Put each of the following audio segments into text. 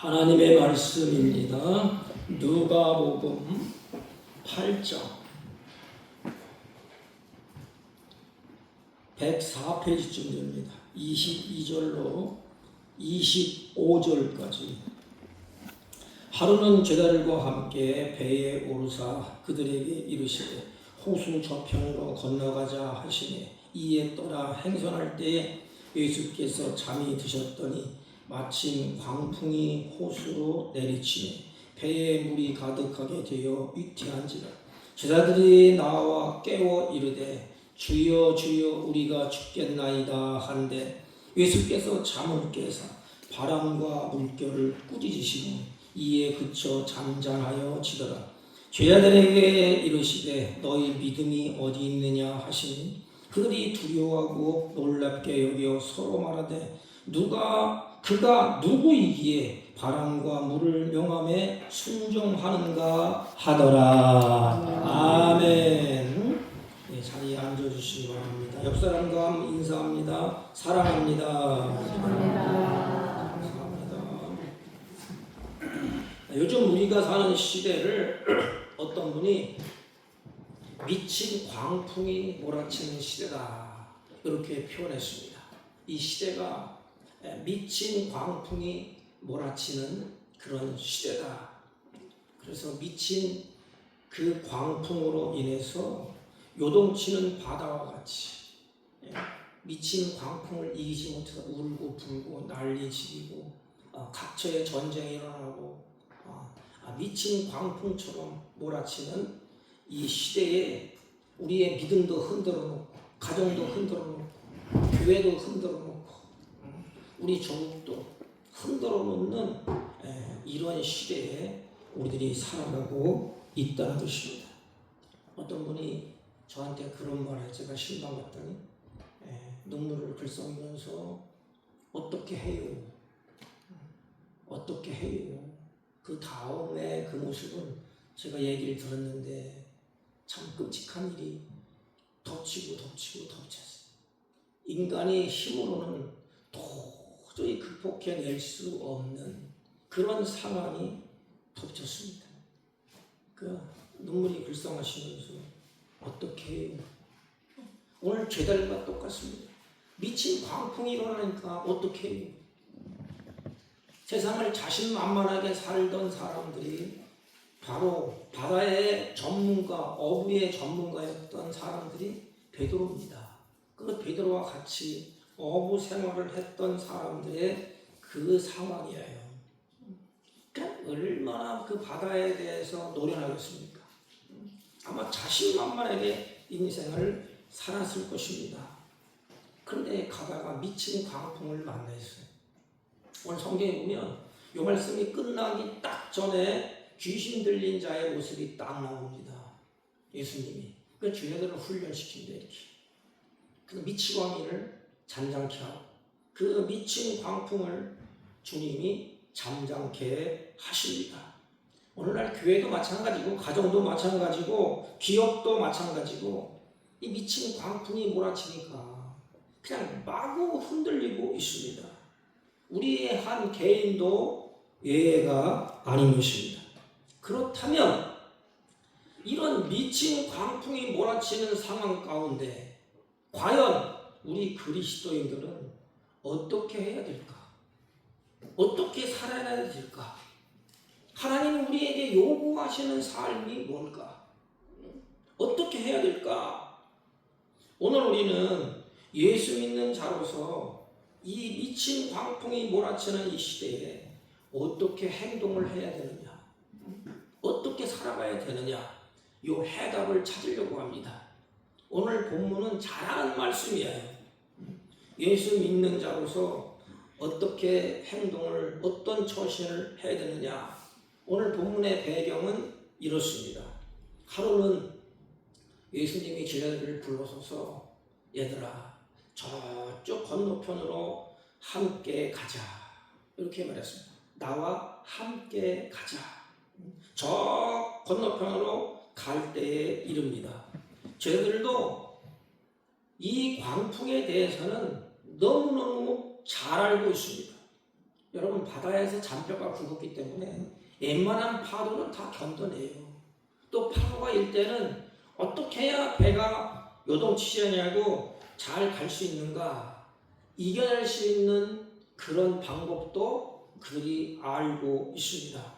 하나님의 말씀입니다. 누가복음 8장 104페이지쯤 됩니다. 22절로 25절까지. 하루는 제자들과 함께 배에 오르사 그들에게 이르시되 호수 저편으로 건너가자 하시니 이에 떠나 행선할 때에 예수께서 잠이 드셨더니 마침 광풍이 호수로 내리치니 배에 물이 가득하게 되어 위태한지라. 제자들이 나와 깨워 이르되 주여 주여 우리가 죽겠나이다 한데 예수께서 잠을 깨사 바람과 물결을 꾸짖으시니 이에 그쳐 잠잠하여 지더라. 제자들에게 이르시되 너희 믿음이 어디 있느냐 하시니 그들이 두려워하고 놀랍게 여겨 서로 말하되 그가 누구이기에 바람과 물을 명함에 순종하는가 하더라. 아멘. 네, 자리에 앉아주시기 바랍니다. 옆 사람과 인사합니다. 사랑합니다. 감사합니다. 요즘 우리가 사는 시대를 어떤 분이 미친 광풍이 몰아치는 시대다 이렇게 표현했습니다. 이 시대가 미친 광풍이 몰아치는 그런 시대다. 그래서 미친 그 광풍으로 인해서 요동치는 바다와 같이 미친 광풍을 이기지 못해서 울고 불고 난리치고 각처에 전쟁이 일어나고 미친 광풍처럼 몰아치는 이 시대에 우리의 믿음도 흔들어 놓고 가정도 흔들어 놓고 교회도 흔들어 놓고 우리 조국도 흔들어 놓는 이런 시대에 우리들이 살아가고 있다는 것입니다. 어떤 분이 저한테 그런 말을 제가 실망했더니 눈물을 글썽이면서 어떻게 해요? 어떻게 해요? 그 다음에 그 모습은 제가 얘기를 들었는데 참 끔찍한 일이 덮치고 덮쳤어요. 인간이 힘으로는 도저히 극복해낼 수 없는 그런 상황이 덮쳤습니다. 그 눈물이 글썽하시면서 어떻게 해요? 오늘 죄달과 똑같습니다. 미친 광풍이 일어나니까 어떻게 해요? 세상을 자신만만하게 살던 사람들이 바로 바다의 전문가, 어부의 전문가였던 사람들이 베드로입니다. 그 베드로와 같이 어부 생활을 했던 사람들의 그 상황이에요. 그러니까 얼마나 그 바다에 대해서 노련하겠습니까? 아마 자신만만하게 인생을 살았을 것입니다. 그런데 가다가 미친 광풍을 만났어요. 오늘 성경에 보면 이 말씀이 끝나기 딱 전에 귀신 들린 자의 모습이 딱 나옵니다. 예수님이 그 죄들을 훈련시킨다 이렇게. 그 미친 광인을 잠잠케 하고 그 미친 광풍을 주님이 잠잠케 하십니다. 오늘날 교회도 마찬가지고 가정도 마찬가지고 기업도 마찬가지고 이 미친 광풍이 몰아치니까 그냥 마구 흔들리고 있습니다. 우리의 한 개인도 예외가 아닌 것입니다. 그렇다면 이런 미친 광풍이 몰아치는 상황 가운데 과연 우리 그리스도인들은 어떻게 해야 될까? 어떻게 살아야 될까? 하나님이 우리에게 요구하시는 삶이 뭘까? 어떻게 해야 될까? 오늘 우리는 예수 믿는 자로서 이 미친 광풍이 몰아치는 이 시대에 어떻게 행동을 해야 되느냐? 어떻게 살아가야 되느냐? 이 해답을 찾으려고 합니다. 오늘 본문은 잘하는 말씀이에요. 예수 믿는 자로서 어떻게 행동을, 어떤 처신을 해야 되느냐? 오늘 본문의 배경은 이렇습니다. 하루는 예수님이 제자들을 불러서서 얘들아 저쪽 건너편으로 함께 가자 이렇게 말했습니다. 나와 함께 가자. 저 건너편으로 갈 때에 이릅니다. 제자들도 이 광풍에 대해서는 너무너무 잘 알고 있습니다. 여러분 바다에서 잔뼈가 굵었기 때문에 웬만한 파도는 다 견뎌내요. 또 파도가 일 때는 어떻게 해야 배가 요동치지 않냐고 잘 갈 수 있는가 이겨낼 수 있는 그런 방법도 그들이 알고 있습니다.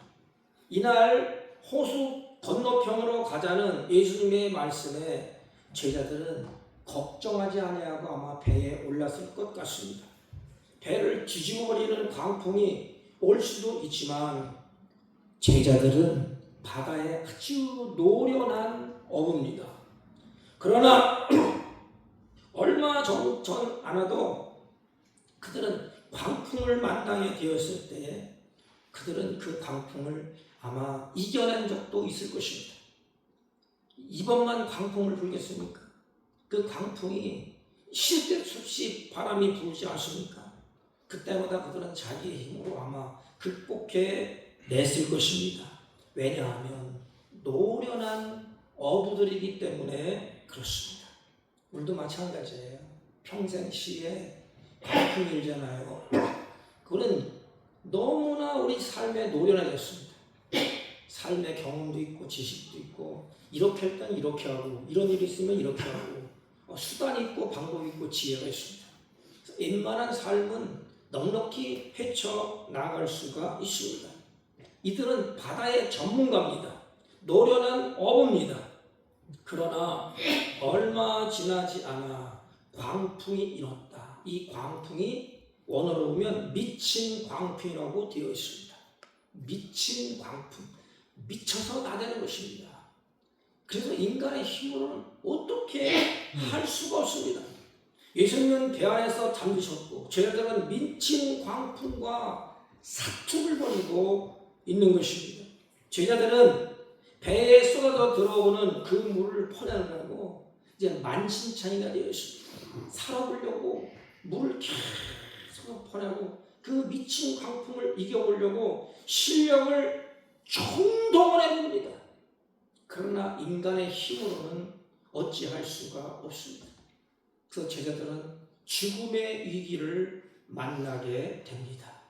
이날 호수 건너편으로 가자는 예수님의 말씀에 제자들은 걱정하지 아니하고 아마 배에 올랐을 것 같습니다. 배를 뒤집어버리는 광풍이 올 수도 있지만 제자들은 바다에 아주 노련한 어부입니다. 그러나 얼마 전 안 와도 그들은 광풍을 만나게 되었을 때 그들은 그 광풍을 아마 이겨낸 적도 있을 것입니다. 이번만 광풍을 불겠습니까? 그 광풍이 쉴 데 없이 바람이 불지 않습니까? 그때마다 그들은 자기의 힘으로 아마 극복해 냈을 것입니다. 왜냐하면 노련한 어부들이기 때문에 그렇습니다. 우리도 마찬가지예요. 평생 시에 광풍이 일잖아요. 그거는 너무나 우리 삶에 노련해졌습니다. 삶의 경험도 있고 지식도 있고 이렇게 할 때는 이렇게 하고 이런 일이 있으면 이렇게 하고 수단이 있고 방법이 있고 지혜가 있습니다. 웬만한 삶은 넉넉히 헤쳐나갈 수가 있습니다. 이들은 바다의 전문가입니다. 노련한 어부입니다. 그러나 얼마 지나지 않아 광풍이 일었다. 이 광풍이 원어로 보면 미친 광풍이라고 되어 있습니다. 미친 광풍, 미쳐서 나대는 것입니다. 그래서 인간의 힘으로는 어떻게 할 수가 없습니다. 예수님은 배 안에서 잠드셨고 제자들은 미친 광풍과 사투를 벌이고 있는 것입니다. 제자들은 배에 쏟아져 들어오는 그 물을 퍼내느라고 이제 만신창이가 되어 있습니다. 살아보려고 물을 계속 퍼내고 그 미친 광풍을 이겨보려고 실력을 총동원해 봅니다. 그러나 인간의 힘으로는 어찌할 수가 없습니다. 그래서 제자들은 죽음의 위기를 만나게 됩니다.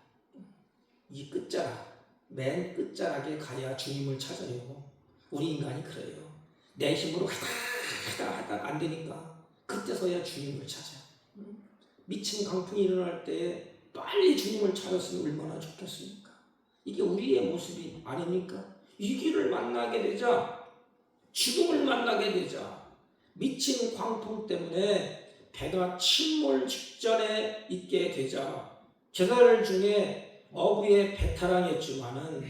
이 끝자락, 맨 끝자락에 가야 주님을 찾아요. 우리 인간이 그래요. 내 힘으로 하다 안 되니까 그때서야 주님을 찾아. 미친 강풍이 일어날 때 빨리 주님을 찾았으면 얼마나 좋겠습니까? 이게 우리의 모습이 아닙니까? 위기를 만나게 되자, 죽음을 만나게 되자, 미친 광풍 때문에 배가 침몰 직전에 있게 되자 제자들 중에 어부의 배타랑이었지만은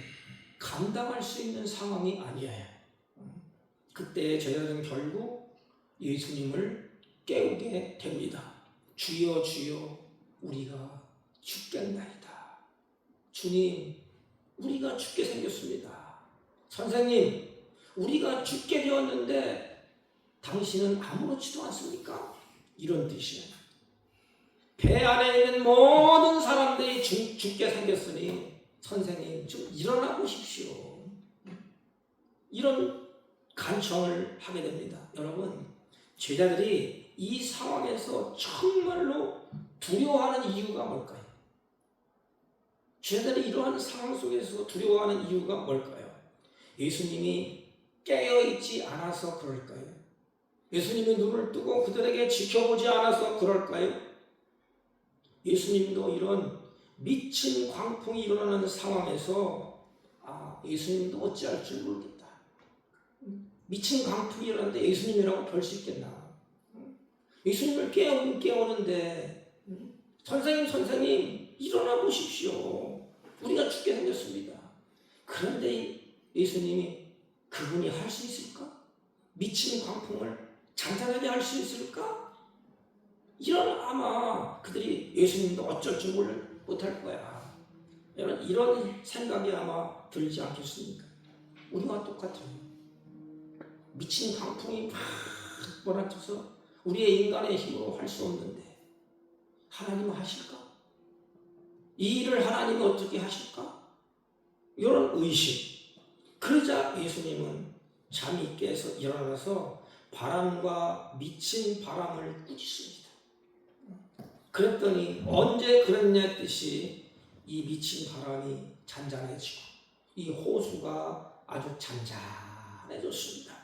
감당할 수 있는 상황이 아니에요. 그때 제자들은 결국 예수님을 깨우게 됩니다. 주여 주여 우리가 죽겠나이다. 주님 우리가 죽게 생겼습니다. 선생님 우리가 죽게 되었는데 당신은 아무렇지도 않습니까? 이런 뜻이에요. 배 안에 있는 모든 사람들이 죽게 생겼으니 선생님 좀 일어나 보십시오. 이런 간청을 하게 됩니다. 여러분 제자들이 이 상황에서 정말로 두려워하는 이유가 뭘까요? 제자들이 이러한 상황 속에서 두려워하는 이유가 뭘까요? 예수님이 깨어있지 않아서 그럴까요? 예수님이 눈을 뜨고 그들에게 지켜보지 않아서 그럴까요? 예수님도 이런 미친 광풍이 일어나는 상황에서 예수님도 어찌할 줄 모르겠다. 미친 광풍이 일어나는데 예수님이라고 별 수 있겠나? 예수님을 깨우는데 선생님 일어나 보십시오. 우리가 죽게 생겼습니다. 그런데 예수님이 그분이 할 수 있을까? 미친 광풍을 잔잔하게 할 수 있을까? 이런 아마 그들이 예수님도 어쩔 줄 못할 거야. 이런 생각이 아마 들지 않겠습니까? 우리와 똑같아요. 미친 광풍이 막 몰아쳐서 우리의 인간의 힘으로 할 수 없는데 하나님은 하실까? 이 일을 하나님은 어떻게 하실까? 이런 의심. 그러자 예수님은 잠이 깨서 일어나서 바람과 미친 바람을 꾸짖습니다. 그랬더니 언제 그랬냐 뜻이 이 미친 바람이 잔잔해지고 이 호수가 아주 잔잔해졌습니다.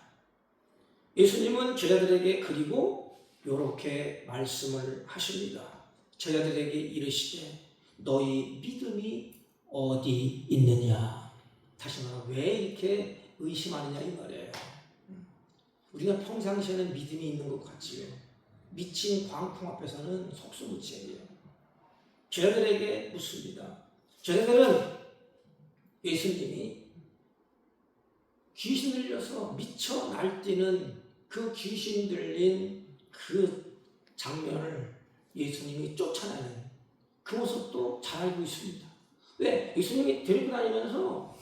예수님은 제자들에게 그리고 이렇게 말씀을 하십니다. 제자들에게 이르시되 너희 믿음이 어디 있느냐. 다시 말하면 왜 이렇게 의심하느냐 이 말이에요. 우리가 평상시에는 믿음이 있는 것 같지요. 미친 광풍 앞에서는 속수무책이에요. 제자들에게 묻습니다. 제자들은 예수님이 귀신 들려서 미쳐 날뛰는 그 귀신 들린 그 장면을 예수님이 쫓아내는 그 모습도 잘 알고 있습니다. 왜? 예수님이 데리고 다니면서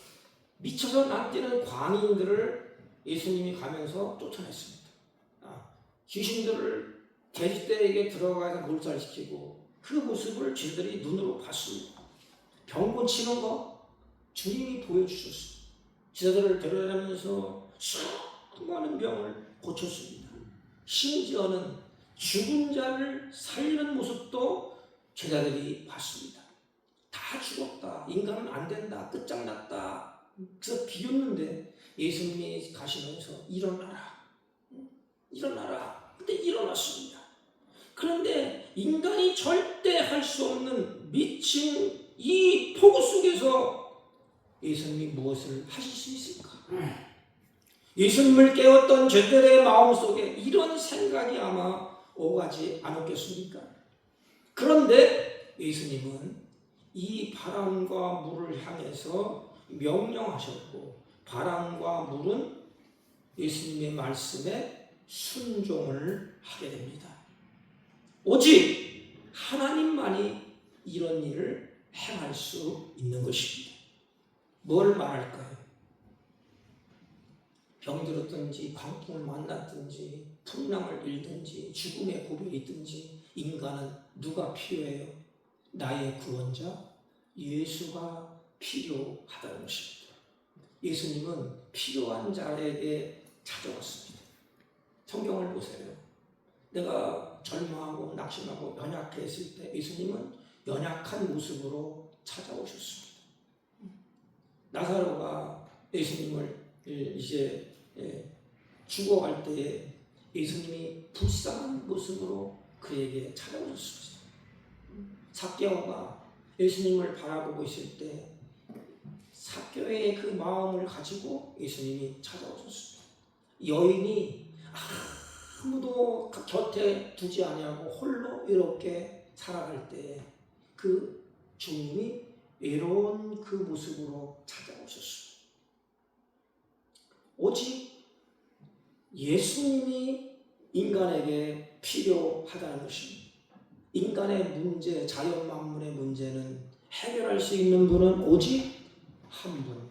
미쳐서 날뛰는 광인들을 예수님이 가면서 쫓아냈습니다. 귀신들을 돼지떼에게 들어가서 몰살시키고 그 모습을 제자들이 눈으로 봤습니다. 병 고치는 거 주님이 보여주셨습니다. 제자들을 데려다니면서 수많은 병을 고쳤습니다. 심지어는 죽은 자를 살리는 모습도 제자들이 봤습니다. 다 죽었다. 인간은 안 된다. 끝장났다. 그래서 비웃는데 예수님이 가시면서 일어나라. 일어나라. 근데 일어났습니다. 그런데 인간이 절대 할 수 없는 미친 이 폭우 속에서 예수님이 무엇을 하실 수 있을까? 예수님을 깨웠던 제자들의 마음속에 이런 생각이 아마 오가지 않았겠습니까? 그런데 예수님은 이 바람과 물을 향해서 명령하셨고 바람과 물은 예수님의 말씀에 순종을 하게 됩니다. 오직 하나님만이 이런 일을 행할 수 있는 것입니다. 뭘 말할까요? 병들었든지 광풍을 만났든지 풍랑을 일든지 죽음의 고비에 있든지 인간은 누가 필요해요? 나의 구원자 예수가 필요하다는 것입니다. 예수님은 필요한 자에게 찾아왔습니다. 성경을 보세요. 내가 절망하고 낙심하고 연약했을 때 예수님은 연약한 모습으로 찾아오셨습니다. 나사로가 예수님을 이제 죽어갈 때에 예수님이 불쌍한 모습으로 그에게 찾아오셨습니다. 삭개오가 예수님을 바라보고 있을 때 삭개오의 그 마음을 가지고 예수님이 찾아오셨습니다. 여인이 아무도 곁에 두지 아니하고 홀로 이렇게 살아갈 때 그 주님이 외로운 그 모습으로 찾아오셨습니다. 오직 예수님이 인간에게 필요하다는 것입니다. 인간의 문제, 자연 만물의 문제는 해결할 수 있는 분은 오직 한 분,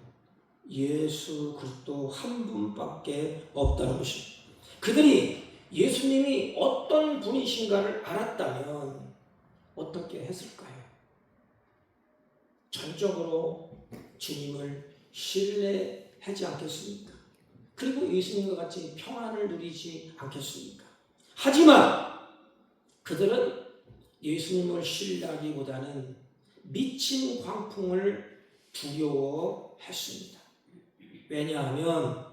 예수 그리스도 한 분밖에 없다는 것입니다. 그들이 예수님이 어떤 분이신가를 알았다면 어떻게 했을까요? 전적으로 주님을 신뢰하지 않겠습니까? 그리고 예수님과 같이 평안을 누리지 않겠습니까? 하지만 그들은 예수님을 신뢰하기보다는 미친 광풍을 두려워했습니다. 왜냐하면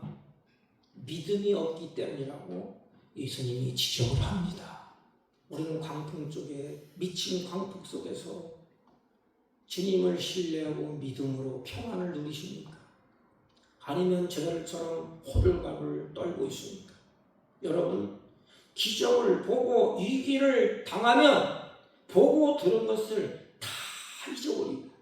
믿음이 없기 때문이라고 예수님이 지적을 합니다. 우리는 광풍 쪽에 미친 광풍 속에서 주님을 신뢰하고 믿음으로 평안을 누리십니까? 아니면 저들처럼 호들갑을 떨고 있습니까? 여러분, 기적을 보고 위기를 당하면 보고 들은 것을 다 잊어버립니다.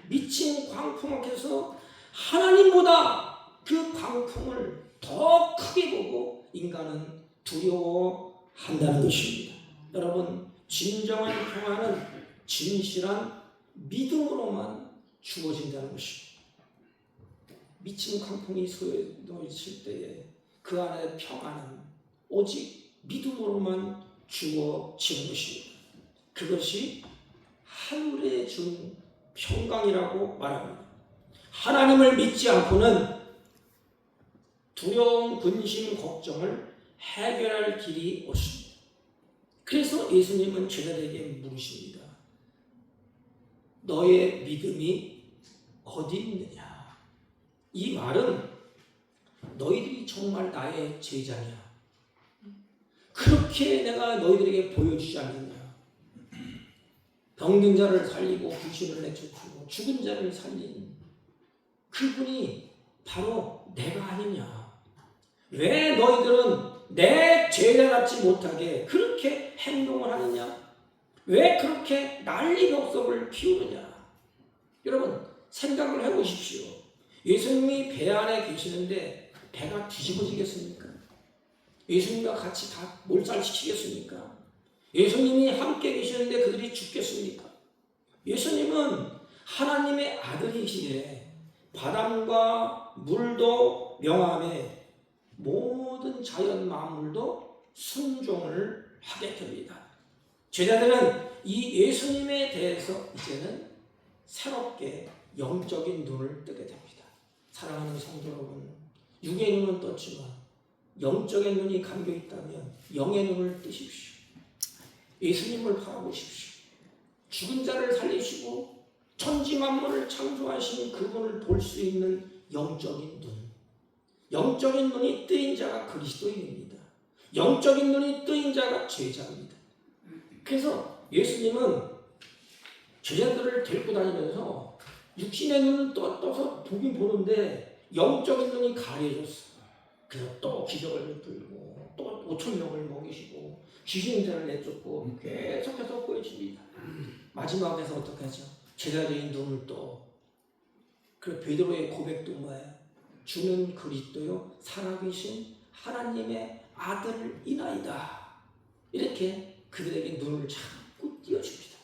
미친 광풍 앞에서 하나님보다 그 광풍을 더 크게 보고 인간은 두려워한다는 것입니다. 여러분, 진정한 평안은 진실한 믿음으로만 주어진다는 것입니다. 미친 광풍이 쏟아질 때에 그 안에 평안은 오직 믿음으로만 주어지는 것입니다. 그것이 하늘에 준 평강이라고 말합니다. 하나님을 믿지 않고는 두려움, 근심, 걱정을 해결할 길이 없습니다. 그래서 예수님은 제자들에게 물으십니다. 너의 믿음이 어디 있느냐. 이 말은 너희들이 정말 나의 제자냐, 그렇게 내가 너희들에게 보여주지 않느냐. 병든 자를 살리고 귀신을 내쫓고 죽은 자를 살린 그분이 바로 내가 아니냐. 왜 너희들은 내 제자답지 못하게 그렇게 행동을 하느냐? 왜 그렇게 난리벽석을 피우느냐? 여러분 생각을 해보십시오. 예수님이 배 안에 계시는데 배가 뒤집어지겠습니까? 예수님과 같이 다 몰살시키겠습니까? 예수님이 함께 계시는데 그들이 죽겠습니까? 예수님은 하나님의 아들이시기에 바람과 물도 명함에 모든 자연 만물도 순종을 하게 됩니다. 제자들은 이 예수님에 대해서 이제는 새롭게 영적인 눈을 뜨게 됩니다. 사랑하는 성도 여러분, 육의 눈은 떴지만 영적인 눈이 감겨 있다면 영의 눈을 뜨십시오. 예수님을 바라보십시오. 죽은 자를 살리시고 천지 만물을 창조하신 그분을 볼 수 있는 영적인 눈. 영적인 눈이 뜨인 자가 그리스도인입니다. 영적인 눈이 뜨인 자가 제자입니다. 그래서 예수님은 제자들을 데리고 다니면서 육신의 눈은 떠서 보긴 보는데 영적인 눈이 가려졌어. 그래서 또 기적을 베풀고 또 5,000명을 먹이시고 귀신자를 내쫓고 계속해서 보여줍니다. 마지막에서 어떻게 하죠? 제자들의 눈을 또, 그 베드로의 고백도 뭐예요? 주는 그리스도요 살아계신 하나님의 아들이나이다. 이렇게 그들에게 눈을 자꾸 띄워줍니다.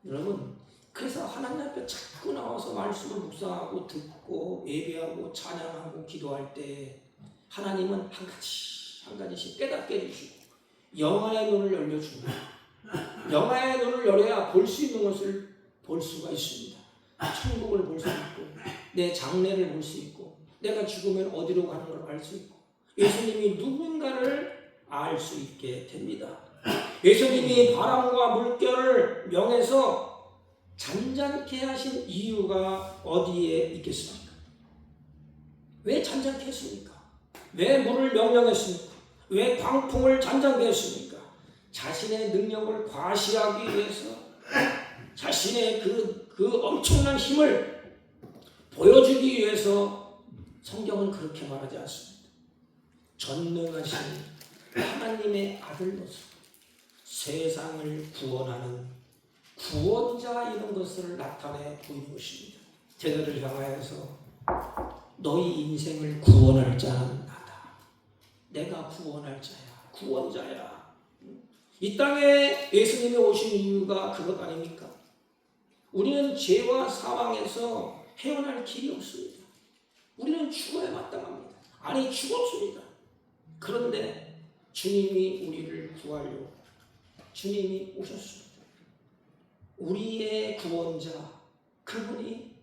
여러분, 그래서 하나님 앞에 자꾸 나와서 말씀을 묵상하고 듣고 예배하고 찬양하고 기도할 때 하나님은 한 가지씩 깨닫게 해주시고 영화의 눈을 열려줍니다. 영화의 눈을 열어야 볼 수 있는 것을 볼 수가 있습니다. 천국을 볼 수 있고 내 장래를 볼 수 있고 내가 죽으면 어디로 가는 걸 알 수 있고 예수님이 누군가를 알 수 있게 됩니다. 예수님이 바람과 물결을 명해서 잔잔케 하신 이유가 어디에 있겠습니까? 왜 잔잔케 했습니까? 왜 물을 명령했습니까? 왜 광풍을 잔잔케 했습니까? 자신의 능력을 과시하기 위해서, 자신의 그 엄청난 힘을 보여주기 위해서 성경은 그렇게 말하지 않습니다. 전능하신 하나님의 아들로서 세상을 구원하는 구원자 이런 것을 나타내 보이는 것입니다. 제자를 향하여서 너희 인생을 구원할 자는 나다. 내가 구원할 자야. 구원자야. 이 땅에 예수님이 오신 이유가 그것 아닙니까? 우리는 죄와 사망에서 헤어날 길이 없습니다. 우리는 죽어야 마땅합니다. 아니 죽었습니다. 그런데 주님이 우리를 구하려고 주님이 오셨습니다. 우리의 구원자 그분이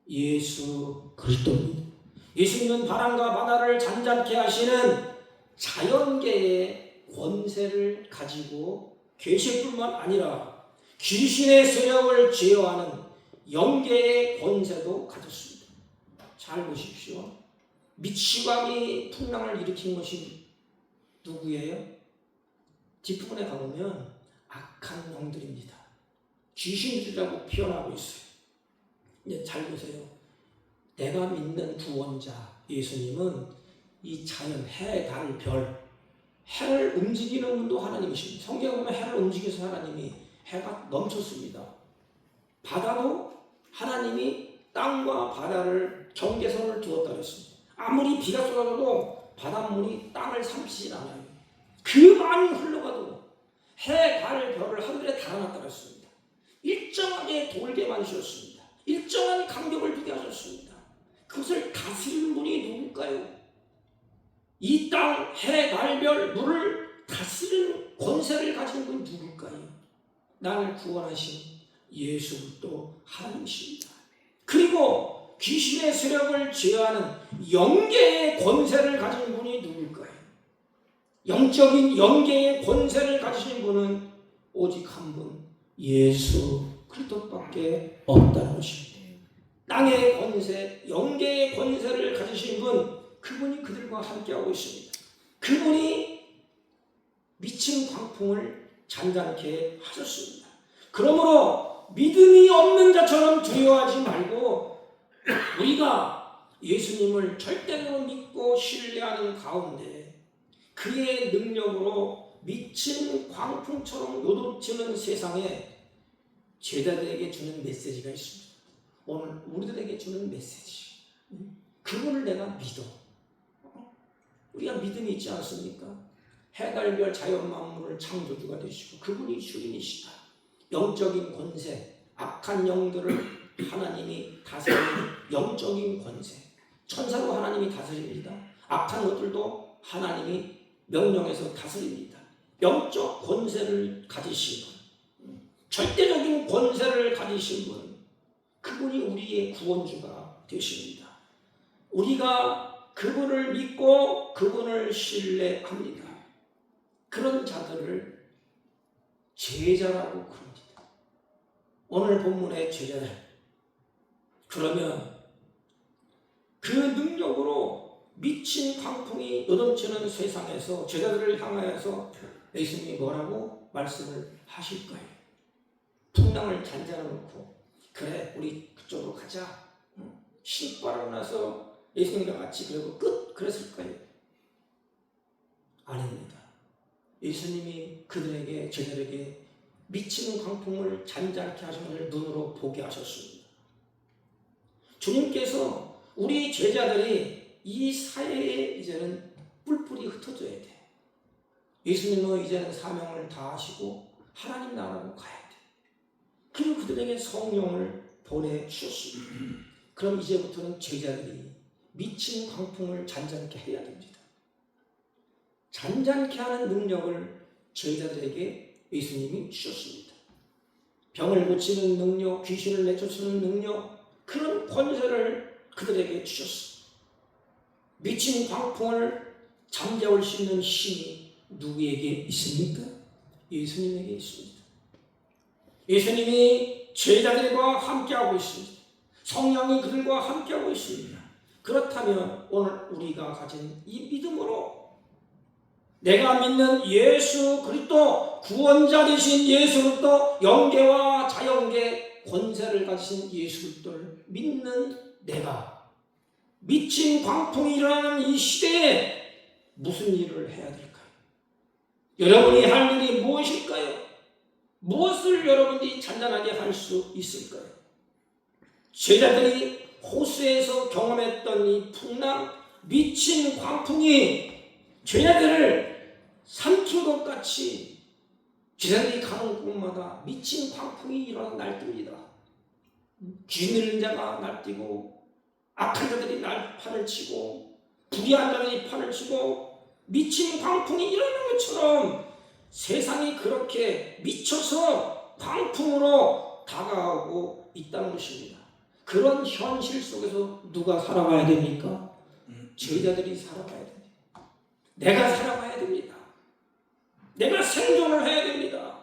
예수 그리스도입니다. 예수님은 바람과 바다를 잔잔케 하시는 자연계의 권세를 가지고 계실 뿐만 아니라 귀신의 세력을 제어하는 영계의 권세도 가졌습니다. 잘 보십시오. 미치광이 풍랑을 일으킨 것이 누구예요? 뒷부분에 가보면 악한 영들입니다. 귀신들이라고 표현하고 있어요. 이제 잘 보세요. 내가 믿는 구원자 예수님은 이 자연, 해, 달, 별, 해를 움직이는 분도 하나님이십니다. 성경에 보면 해를 움직여서 하나님이 해가 넘쳤습니다. 바다도 하나님이 땅과 바다를 경계선을 두었다 그랬습니다. 아무리 비가 쏟아져도 바닷물이 땅을 삼키지 않아요. 그 많이 흘러가도 해, 달, 별을 하늘에 달아놨다 그랬습니다. 일정하게 돌게만 주셨습니다. 일정한 간격을 두게 하셨습니다. 그것을 다스리는 분이 누굴까요? 이 땅, 해, 달, 별, 물을 다스리는 권세를 가진 분이 누굴까요? 나를 구원하신 예수 그리스도 하나님이십니다. 그리고 귀신의 세력을 제어하는 영계의 권세를 가진 분이 누굴까요? 영적인 영계의 권세를 가지신 분은 오직 한 분, 예수 그리스도밖에 없다는 것입니다. 땅의 권세, 영계의 권세를 가지신 분, 그분이 그들과 함께하고 있습니다. 그분이 미친 광풍을 잔잔케 하셨습니다. 그러므로 믿음이 없는 자처럼 두려워하지 말고 우리가 예수님을 절대로 믿고 신뢰하는 가운데 그의 능력으로 미친 광풍처럼 요동치는 세상에 제자들에게 주는 메시지가 있습니다. 오늘 우리들에게 주는 메시지. 그분을 내가 믿어. 우리가 믿음이 있지 않습니까? 해달별 자연 만물을 창조주가 되시고 그분이 주인이시다. 영적인 권세, 악한 영들을 하나님이 다스리는 영적인 권세. 천사로 하나님이 다스립니다. 악한 것들도 하나님이 명령해서 다스립니다. 영적 권세를 가지신 분, 절대적인 권세를 가지신 분, 그분이 우리의 구원주가 되십니다. 우리가 그분을 믿고 그분을 신뢰합니다. 그런 자들을 제자라고 그럽니다. 오늘 본문의 제자들, 그러면 그 능력으로 미친 광풍이 요동치는 세상에서 제자들을 향하여서 예수님이 뭐라고 말씀을 하실까요? 풍랑을 잔잔해놓고 그래 우리 그쪽으로 가자 신바라고 나서 예수님과 같이 그러고 끝 그랬을까요? 아닙니다. 예수님이 그들에게 제자들에게 미치는 광풍을 잔잔케 하신 것을 눈으로 보게 하셨습니다. 주님께서 우리 제자들이 이 사회에 이제는 뿔뿔이 흩어져야 돼. 예수님은 이제는 사명을 다하시고 하나님 나라로 가야 돼. 그리고 그들에게 성령을 보내주셨습니다. 그럼 이제부터는 제자들이 미친 광풍을 잔잔케 해야 됩니다. 잔잔케 하는 능력을 제자들에게 예수님이 주셨습니다. 병을 고치는 능력, 귀신을 내쫓는 능력, 그런 권세를 그들에게 주셨습니다. 미친 광풍을 잠재울 수 있는 힘이 누구에게 있습니까? 예수님에게 있습니다. 예수님이 제자들과 함께하고 있습니다. 성령이 그들과 함께하고 있습니다. 그렇다면 오늘 우리가 가진 이 믿음으로 내가 믿는 예수 그리스도 구원자 되신 예수 그리스도 영계와 자영계 권세를 가지신 예수 그리스도를 믿는 내가 미친 광풍이 일어나는 이 시대에 무슨 일을 해야 될까요? 여러분이 할 일이 무엇일까요? 무엇을 여러분이 잔잔하게 할 수 있을까요? 제자들이 호수에서 경험했던 이 풍랑, 미친 광풍이 제자들을 삼킨 것 같이 제자들이 가는 곳마다 미친 광풍이 일어나 날뜁니다. 귀 들린 자가 날뛰고 악한 자들이 판을 치고 불의한 자들이 판을 치고 미친 광풍이 일어나는 것처럼 세상이 그렇게 미쳐서 광풍으로 다가오고 있다는 것입니다. 그런 현실 속에서 누가 살아가야 됩니까? 제자들이 살아가야 됩니다. 내가 살아가야 됩니다. 내가 생존을 해야 됩니다.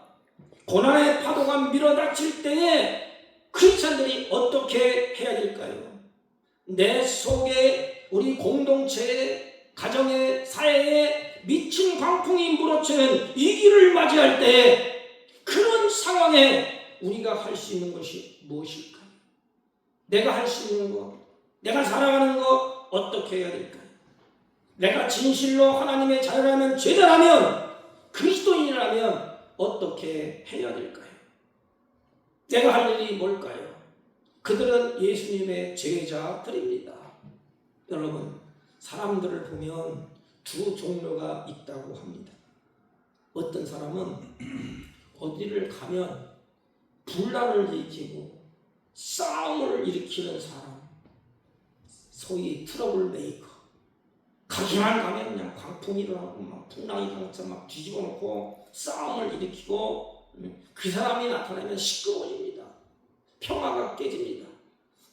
고난의 파도가 밀어닥칠 때에 크리스찬들이 어떻게 해야 될까요? 내 속에 우리 공동체에 가정에 사회에 미친 광풍이 몰아치는 이 길을 맞이할 때 그런 상황에 우리가 할 수 있는 것이 무엇일까요? 내가 할 수 있는 것, 내가 살아가는 것 어떻게 해야 될까요? 내가 진실로 하나님의 자녀라면 제자라면 그리스도인이라면 어떻게 해야 될까요? 내가 할 일이 뭘까요? 그들은 예수님의 제자들입니다. 여러분, 사람들을 보면 두 종류가 있다고 합니다. 어떤 사람은 어디를 가면 분란을 일으키고 싸움을 일으키는 사람, 소위 트러블 메이커. 가기만 가면 그냥 광풍이 일어나고 막 풍랑이 일어나서 막 뒤집어 놓고 싸움을 일으키고 그 사람이 나타나면 시끄러워집니다. 평화가 깨집니다.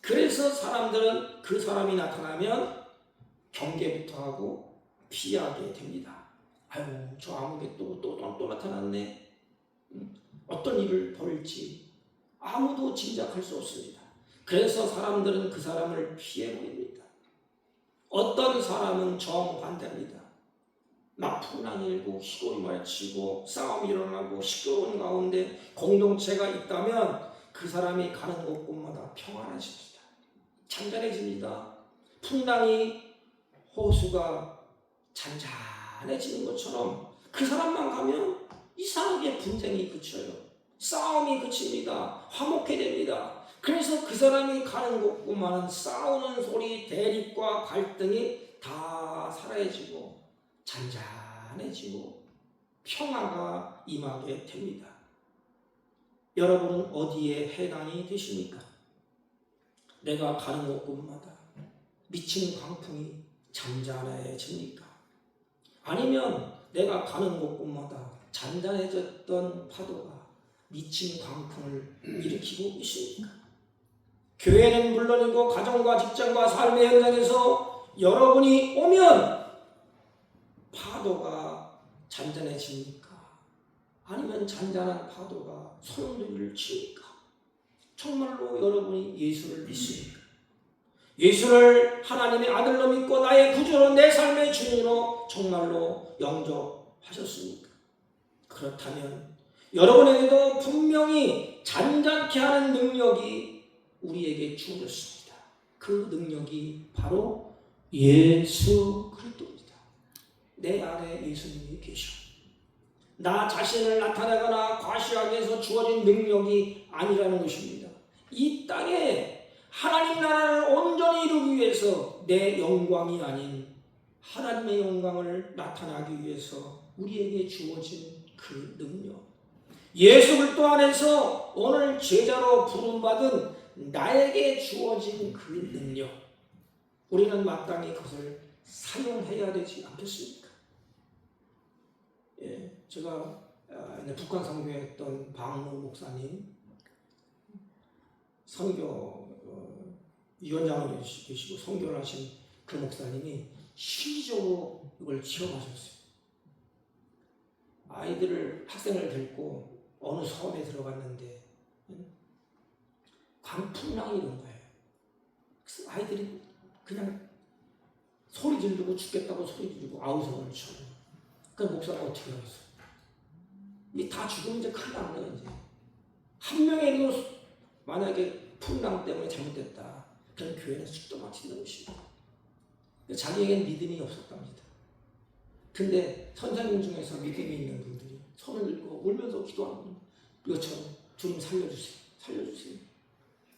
그래서 사람들은 그 사람이 나타나면 경계부터 하고 피하게 됩니다. 아유, 저 아무개 또 나타났네. 어떤 일을 벌일지 아무도 짐작할 수 없습니다. 그래서 사람들은 그 사람을 피해 보입니다. 어떤 사람은 정반대입니다. 막 풍랑이 일고 희고리 말치고 싸움이 일어나고 시끄러운 가운데 공동체가 있다면 그 사람이 가는 곳곳마다 평안해집니다. 잔잔해집니다. 풍랑이 호수가 잔잔해지는 것처럼 그 사람만 가면 이상하게 분쟁이 그쳐요. 싸움이 그칩니다. 화목해 됩니다. 그래서 그 사람이 가는 곳곳마다 싸우는 소리, 대립과 갈등이 다 사라지고 잔잔해지고 평화가 임하게 됩니다. 여러분은 어디에 해당이 되십니까? 내가 가는 곳곳마다 미친 광풍이 잠잠해집니까? 아니면 내가 가는 곳곳마다 잔잔해졌던 파도가 미친 광풍을 일으키고 있습니까? 교회는 물론이고 가정과 직장과 삶의 현장에서 여러분이 오면 파도가 잔잔해집니까? 아니면 잔잔한 파도가 소용돌이를 칩니까? 정말로 여러분이 예수를 믿습니까? 예수를 하나님의 아들로 믿고 나의 구주로 내 삶의 주인으로 정말로 영접하셨습니까? 그렇다면 여러분에게도 분명히 잔잔케 하는 능력이 우리에게 주어졌습니다. 그 능력이 바로 예수 그리스도입니다. 내 안에 예수님이 계셔. 나 자신을 나타내거나 과시하기 위해서 주어진 능력이 아니라는 것입니다. 이 땅에 하나님 나라를 온전히 이루기 위해서 내 영광이 아닌 하나님의 영광을 나타나기 위해서 우리에게 주어진 그 능력. 예수 그리스도 안에서 오늘 제자로 부름받은 나에게 주어진 그 능력. 우리는 마땅히 그것을 사용해야 되지 않겠습니까? 제가 북한 선교했던 박모 목사님 선교 위원장으로 계시고 선교를 하신 그 목사님이 실질적으로 이걸 체험하셨어요. 학생을 데리고 어느 섬에 들어갔는데 광풍랑이 이런 거예요. 그래서 아이들이 그냥 소리 지르고 죽겠다고 소리 지르고 아우성을 쳐요. 그 목사가 어떻게 하겠어요? 이 다 죽으면 이제 큰일 나는 이제. 한 명에도 만약에 풍랑 때문에 잘못됐다. 그럼 교회는 쑥도 마치는 것입니다. 자기에겐 믿음이 없었답니다. 근데 선생님 중에서 믿음이 있는 분들이 손을 들고 울면서 기도하는 이것처럼 주님 살려주세요. 살려주세요.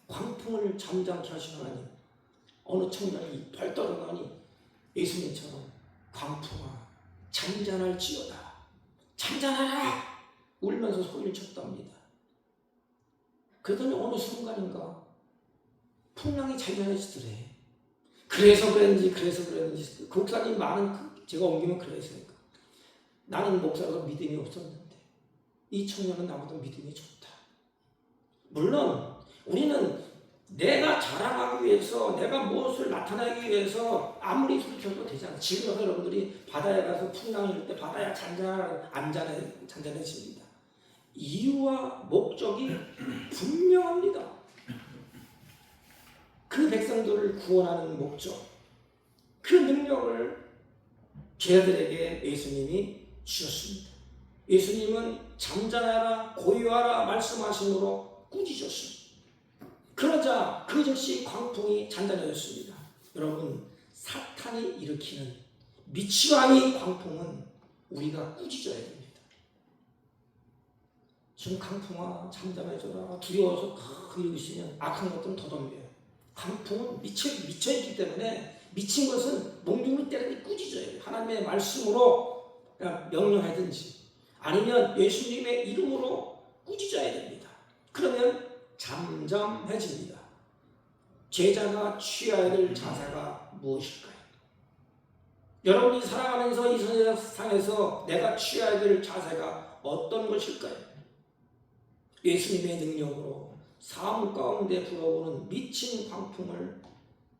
광풍을 잠잠케 하시는 하나님. 어느 청년이 벌 떨어가니 예수님처럼 광풍아 잔잔할지어다. 잔잔하라. 울면서 소리를 쳤답니다. 그러더니 어느 순간인가 풍랑이 잔잔해지더래. 그래서 그랬는지 그 목사님 말은 제가 옮기면 그래서니까 나는 목사로서 믿음이 없었는데 이 청년은 나보다 믿음이 좋다. 물론 우리는 내가 자랑하기 위해서 내가 무엇을 나타내기 위해서 아무리 소리쳐도 되지 않아. 지금 여러분들이 바다에 가서 풍랑이 올 때 바다에 잔잔해집니다. 이유와 목적이 분명합니다. 그 백성들을 구원하는 목적, 그 능력을 제자들에게 예수님이 주셨습니다. 예수님은 잠잠하라 고요하라 말씀하심으로 꾸짖으셨습니다. 그러자 그 즉시 광풍이 잔잔해졌습니다. 여러분, 사탄이 일으키는 미치고 아닌 광풍은 우리가 꾸짖어야 됩니다. 지금 광풍아 잠잠해져라 두려워서 이러고 있으면 악한 것들은 더 덤벼요. 광풍은 미쳐있기 때문에 미친 것은 몽둥이로 때리니 꾸짖어야 돼요. 하나님의 말씀으로 명령하든지 아니면 예수님의 이름으로 꾸짖어야 됩니다. 그러면 잠잠해집니다. 제자가 취해야 될 자세가 무엇일까요? 여러분이 살아가면서 이 세상에서 내가 취해야 될 자세가 어떤 것일까요? 예수님의 능력으로 삶 가운데 불어오는 미친 광풍을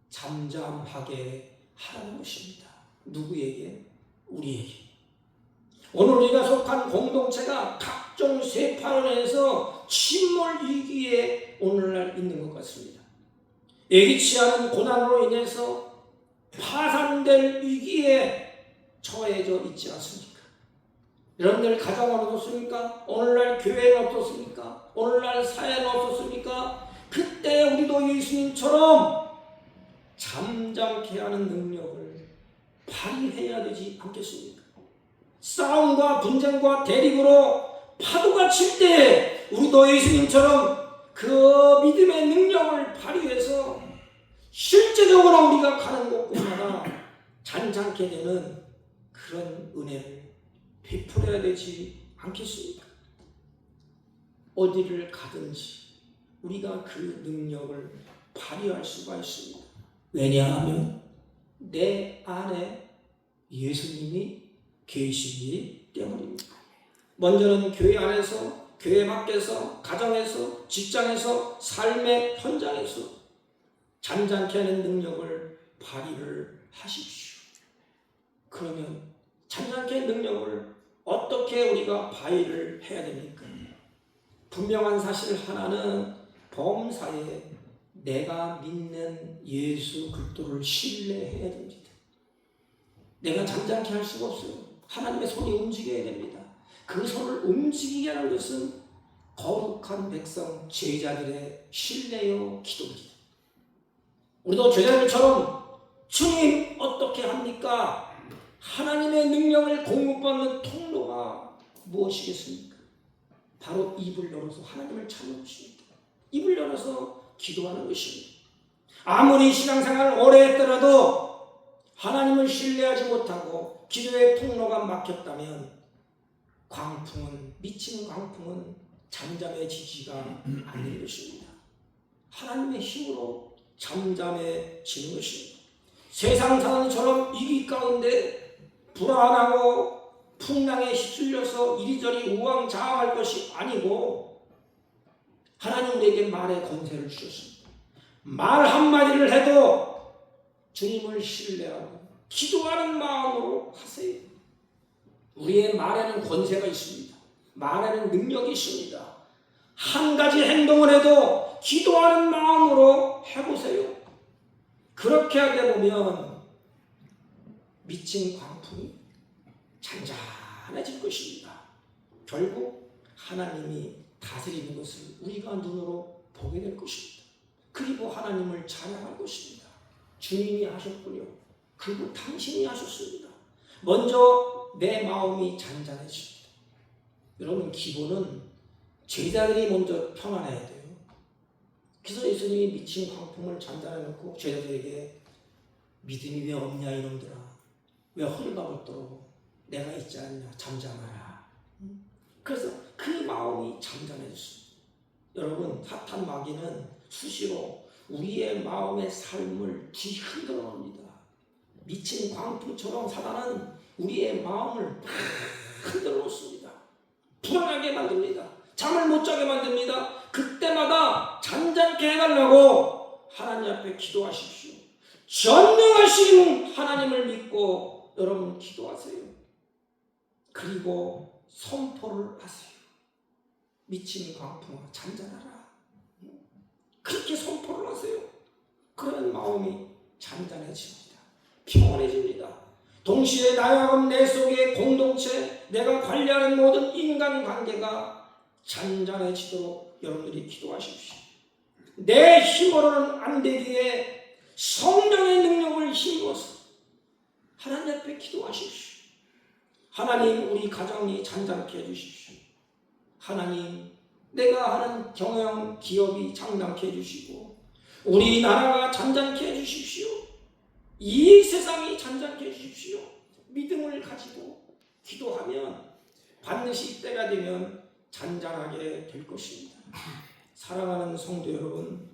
잠잠하게 하라는 것입니다. 누구에게? 우리에게. 오늘 우리가 속한 공동체가 각종 쇠파론에서 침몰 위기에 오늘날 있는 것 같습니다. 예기치 않은 고난으로 인해서 파산될 위기에 처해져 있지 않습니까? 여러분들 가정은 어떻습니까? 오늘날 교회는 어떻습니까? 오늘날 사회는 어떻습니까? 그때 우리도 예수님처럼 잠잠케 하는 능력을 발휘해야 되지 않겠습니까? 싸움과 분쟁과 대립으로 파도가 칠 때 우리도 예수님처럼 그 믿음의 능력을 발휘해서 실제적으로 우리가 가는 곳곳마다 잔잔케 되는 그런 은혜를 베풀어야 되지 않겠습니까? 어디를 가든지 우리가 그 능력을 발휘할 수가 있습니다. 왜냐하면 내 안에 예수님이 계시기 때문입니다. 먼저는 교회 안에서, 교회 밖에서, 가정에서, 직장에서, 삶의 현장에서 잔잔케 하는 능력을 발휘를 하십시오. 그러면 잔잔케 하는 능력을 어떻게 우리가 발휘를 해야 됩니까? 분명한 사실 하나는 범사에 내가 믿는 예수 그리스도를 신뢰해야 됩니다. 내가 잠잠케 할 수가 없어요. 하나님의 손이 움직여야 됩니다. 그 손을 움직이게 하는 것은 거룩한 백성 제자들의 신뢰요 기도입니다. 우리도 제자들처럼 주님 어떻게 합니까? 하나님의 능력을 공급받는 통로가 무엇이겠습니까? 바로 입을 열어서 하나님을 찾는 것입니다. 입을 열어서 기도하는 것입니다. 아무리 신앙생활을 오래 했더라도 하나님을 신뢰하지 못하고 기도의 통로가 막혔다면 미친 광풍은 잠잠해지지가 않는 것입니다. 하나님의 힘으로 잠잠해지는 것입니다. 세상 사람처럼 위기 가운데 불안하고 풍랑에 휩쓸려서 이리저리 우왕좌왕할 것이 아니고 하나님 우리에게 말의 권세를 주셨습니다. 말 한마디를 해도 주님을 신뢰하고 기도하는 마음으로 하세요. 우리의 말에는 권세가 있습니다. 말에는 능력이 있습니다. 한 가지 행동을 해도 기도하는 마음으로 해보세요. 그렇게 하게 보면 미친 광풍이 잔잔해질 것입니다. 결국 하나님이 다스리는 것을 우리가 눈으로 보게 될 것입니다. 그리고 하나님을 찬양할 것입니다. 주님이 하셨군요. 그리고 당신이 하셨습니다. 먼저 내 마음이 잔잔해집니다. 여러분, 기도는 제자들이 먼저 평안해야 돼요. 그래서 예수님이 미친 광풍을 잔잔해놓고 제자들에게 믿음이 왜 없냐 이놈들아, 왜 헐가벗도록 내가 있지 않냐, 잠잠하라. 그래서 그 마음이 잠잠해졌습니다. 여러분, 사탄 마귀는 수시로 우리의 마음의 삶을 뒤흔들어 놉니다. 미친 광풍처럼 사단은 우리의 마음을 흔들어 놓습니다. 불안하게 만듭니다. 잠을 못 자게 만듭니다. 그때마다 잔잔케 해달라고 하나님 앞에 기도하십시오. 전능하신 하나님을 믿고 여러분 기도하세요. 그리고 선포를 하세요. 미친 광풍아 잔잔하라. 그렇게 선포를 하세요. 그런 마음이 잔잔해집니다. 평온해집니다. 동시에 나와 내 속의 공동체, 내가 관리하는 모든 인간관계가 잔잔해지도록 여러분들이 기도하십시오. 내 힘으로는 안 되기에 성령의 능력을 힘입어서 하나님 앞에 기도하십시오. 하나님, 우리 가정이 잔잔케 해주십시오. 하나님, 내가 하는 경영 기업이 장담케 해주시고 우리나라가 잔잔케 해주십시오. 이 세상이 잔잔케 해주십시오. 믿음을 가지고 기도하면 반드시 때가 되면 잔잔하게 될 것입니다. 사랑하는 성도 여러분,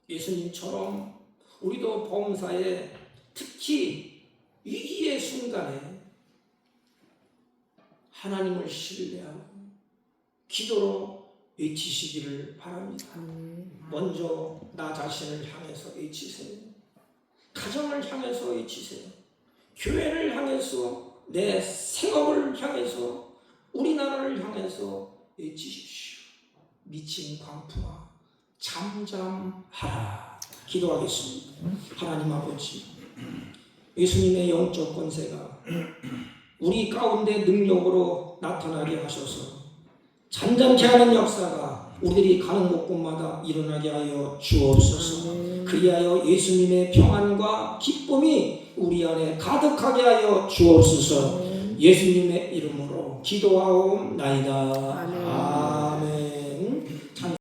예수님처럼 우리도 범사에 특히 위기의 순간에 하나님을 신뢰하고 기도로 외치시기를 바랍니다. 먼저 나 자신을 향해서 외치세요. 가정을 향해서 외치세요. 교회를 향해서, 내 생업을 향해서, 우리나라를 향해서 외치십시오. 미친 광풍아 잠잠하라. 기도하겠습니다. 하나님 아버지, 예수님의 영적 권세가 우리 가운데 능력으로 나타나게 하셔서 잔잔케 하는 역사가 우리들이 가는 곳곳마다 일어나게 하여 주옵소서. 그리하여 예수님의 평안과 기쁨이 우리 안에 가득하게 하여 주옵소서. 예수님의 이름으로 기도하옵나이다. 아멘.